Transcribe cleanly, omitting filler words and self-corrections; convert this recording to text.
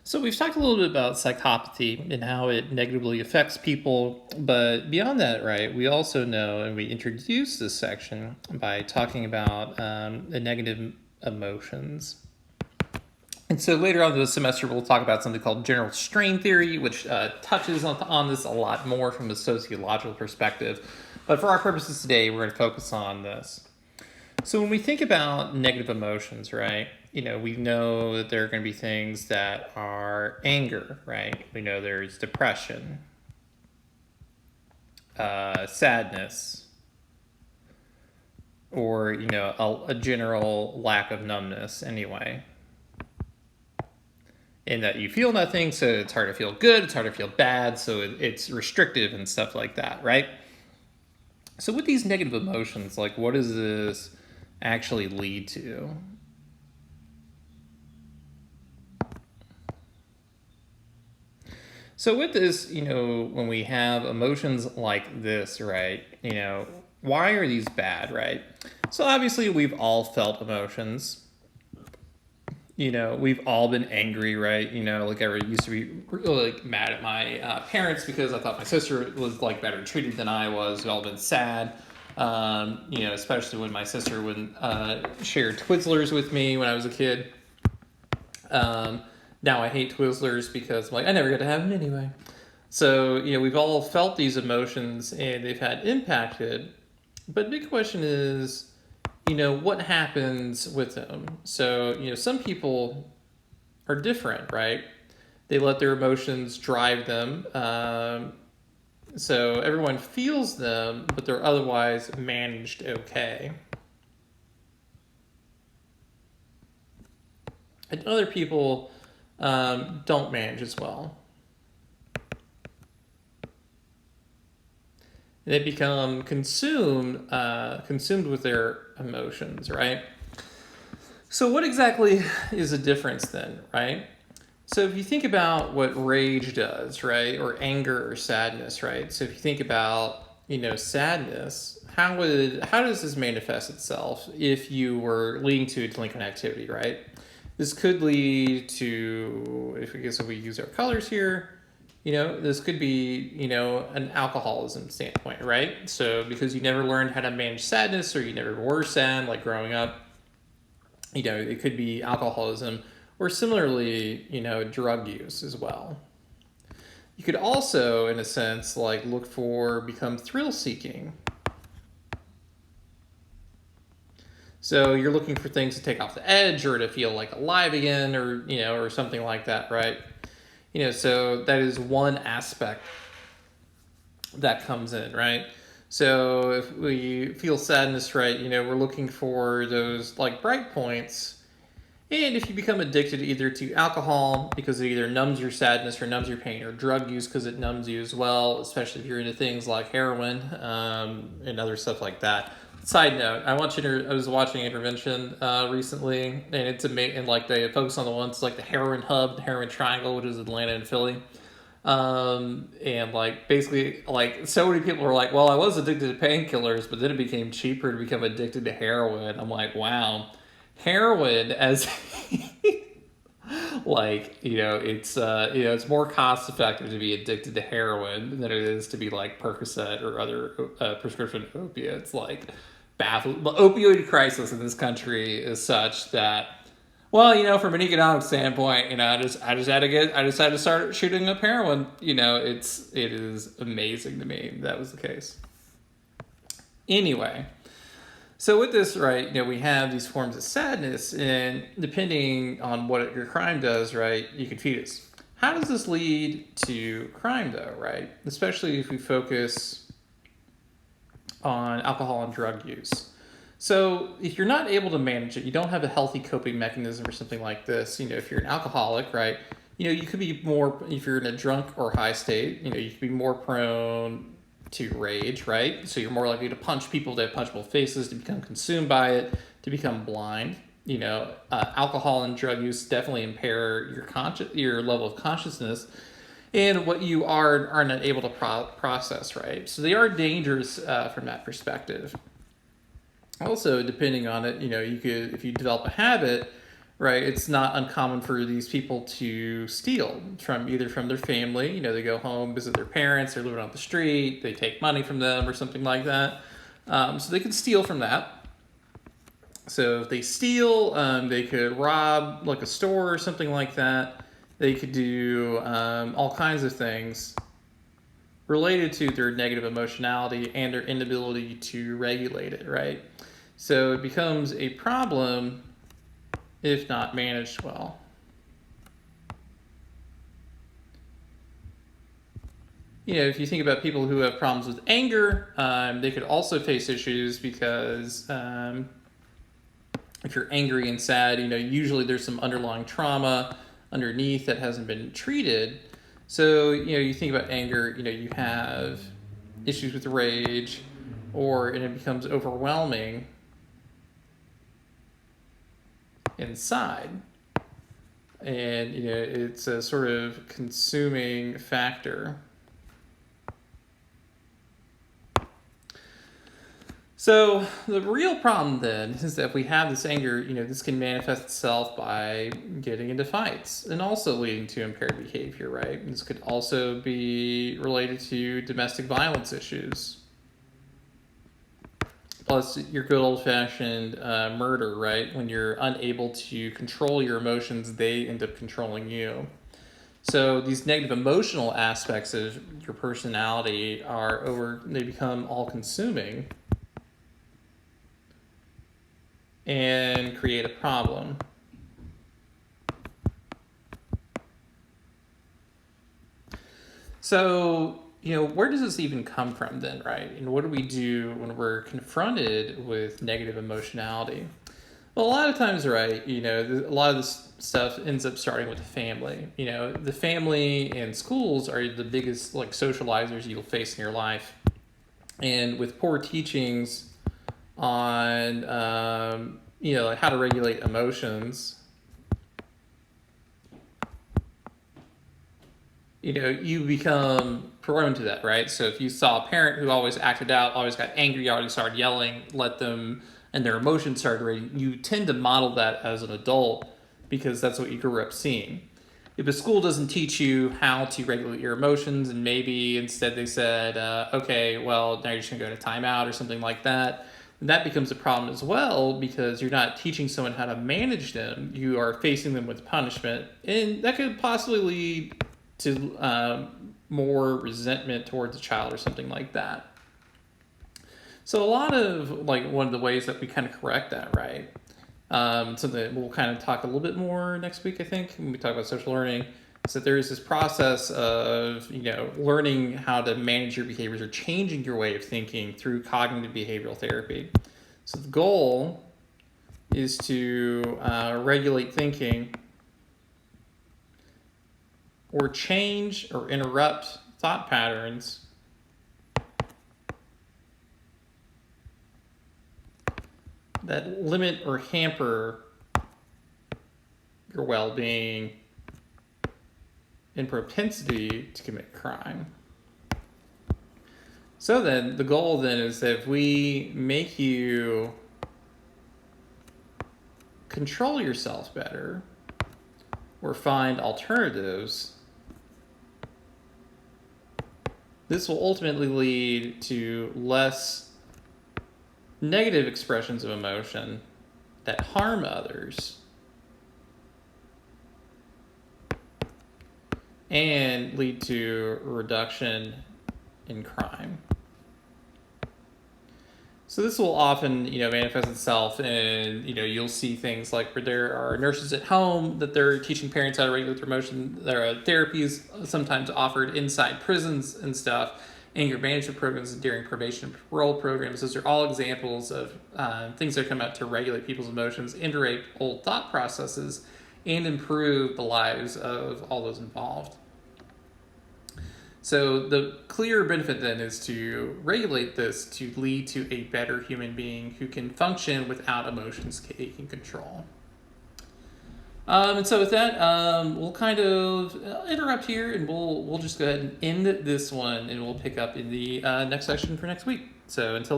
So we've talked a little bit about psychopathy and how it negatively affects people, but beyond that, right, we also know, and we introduce this section by talking about the negative emotions. And so later on in the semester, we'll talk about something called general strain theory, which touches on this a lot more from a sociological perspective. But for our purposes today, we're going to focus on this. So when we think about negative emotions, right, we know that there are going to be things that are anger, right? We know there's depression, sadness, or, a general lack of numbness anyway. In that you feel nothing, so it's hard to feel good, it's hard to feel bad, so it's restrictive and stuff like that, right? So with these negative emotions, like, what does this actually lead to? So with this, when we have emotions like this, right, why are these bad, right? So obviously we've all felt emotions. We've all been angry, right? Like I used to be really mad at my parents because I thought my sister was like better treated than I was. We've all been sad, especially when my sister would share Twizzlers with me when I was a kid. Now I hate Twizzlers because I'm like, I never got to have them anyway. So, we've all felt these emotions and they've had impacted. But the big question is, what happens with them? So, some people are different, right? They let their emotions drive them. So everyone feels them, but they're otherwise managed okay. And other people don't manage as well. They become consumed with their emotions, right? So what exactly is the difference then, right? So if you think about what rage does, right, or anger or sadness, right? So if you think about, sadness, how does this manifest itself if you were leading to a delinquent activity, right? This could lead to, if we use our colors here, this could be, an alcoholism standpoint, right? So because you never learned how to manage sadness or you never were sad, like growing up, it could be alcoholism or similarly, drug use as well. You could also, in a sense, like become thrill seeking. So you're looking for things to take off the edge or to feel like alive again or, or something like that, right? So that is one aspect that comes in, right? So if we feel sadness, right, we're looking for those like bright points. And if you become addicted either to alcohol because it either numbs your sadness or numbs your pain, or drug use because it numbs you as well, especially if you're into things like heroin and other stuff like that. Side note: I was watching Intervention recently, and it's amazing. And like they focus on the ones like the heroin hub, the heroin triangle, which is Atlanta and Philly. And like basically, like so many people were like, "Well, I was addicted to painkillers, but then it became cheaper to become addicted to heroin." I'm like, "Wow, heroin as." Like it's more cost effective to be addicted to heroin than it is to be like Percocet or other prescription opiates. Like baffled. The opioid crisis in this country is such that, well, from an economic standpoint, I just had to start shooting up heroin. It is amazing to me that was the case. Anyway, so with this, right, we have these forms of sadness, and depending on what your crime does, right, you can fetus. How does this lead to crime, though, right? Especially if we focus on alcohol and drug use. So if you're not able to manage it, you don't have a healthy coping mechanism or something like this. If you're an alcoholic, right, you could be more, if you're in a drunk or high state, you could be more prone to rage, right? So you're more likely to punch people that have punchable faces, to become consumed by it, to become blind. Alcohol and drug use definitely impair your level of consciousness and what you are not able to process, right? So they are dangerous from that perspective. Also, depending on it, you could, if you develop a habit, right? It's not uncommon for these people to steal from either from their family. They go home, visit their parents, they're living on the street, they take money from them or something like that. So they can steal from that. So if they steal, they could rob like a store or something like that. They could do all kinds of things related to their negative emotionality and their inability to regulate it, right? So it becomes a problem if not managed well. If you think about people who have problems with anger, they could also face issues because if you're angry and sad, usually there's some underlying trauma underneath that hasn't been treated. So, you think about anger, you have issues with rage, and it becomes overwhelming inside. And, it's a sort of consuming factor. So the real problem then is that if we have this anger, this can manifest itself by getting into fights and also leading to impaired behavior, right? This could also be related to domestic violence issues. Plus your good old-fashioned murder, right? When you're unable to control your emotions, they end up controlling you. So these negative emotional aspects of your personality they become all-consuming and create a problem. So, where does this even come from then, right? And what do we do when we're confronted with negative emotionality? Well, a lot of times, right, a lot of this stuff ends up starting with the family. The family and schools are the biggest socializers you'll face in your life. And with poor teachings on how to regulate emotions, you become prone to that, right? So if you saw a parent who always acted out, always got angry, always started yelling, let them and their emotions started raging, you tend to model that as an adult because that's what you grew up seeing. If a school doesn't teach you how to regulate your emotions, and maybe instead they said, okay, well, now you're just going to go to timeout or something like that, that becomes a problem as well because you're not teaching someone how to manage them. You are facing them with punishment, and that could possibly lead to more resentment towards a child or something like that. So a lot of one of the ways that we kind of correct that, right? Something that we'll kind of talk a little bit more next week, I think, when we talk about social learning, is that there is this process of, learning how to manage your behaviors or changing your way of thinking through cognitive behavioral therapy. So the goal is to regulate thinking or change or interrupt thought patterns that limit or hamper your well-being and propensity to commit crime. So then the goal then is that if we make you control yourself better or find alternatives, this will ultimately lead to less negative expressions of emotion that harm others and lead to a reduction in crime. So this will often, manifest itself in, you'll see things like where there are nurses at home that they're teaching parents how to regulate their emotion. There are therapies sometimes offered inside prisons and stuff, anger management programs during probation and parole programs. Those are all examples of things that come out to regulate people's emotions, integrate old thought processes, and improve the lives of all those involved. So the clear benefit then is to regulate this to lead to a better human being who can function without emotions taking control. And so with that, we'll kind of interrupt here, and we'll just go ahead and end this one, and we'll pick up in the next section for next week. So until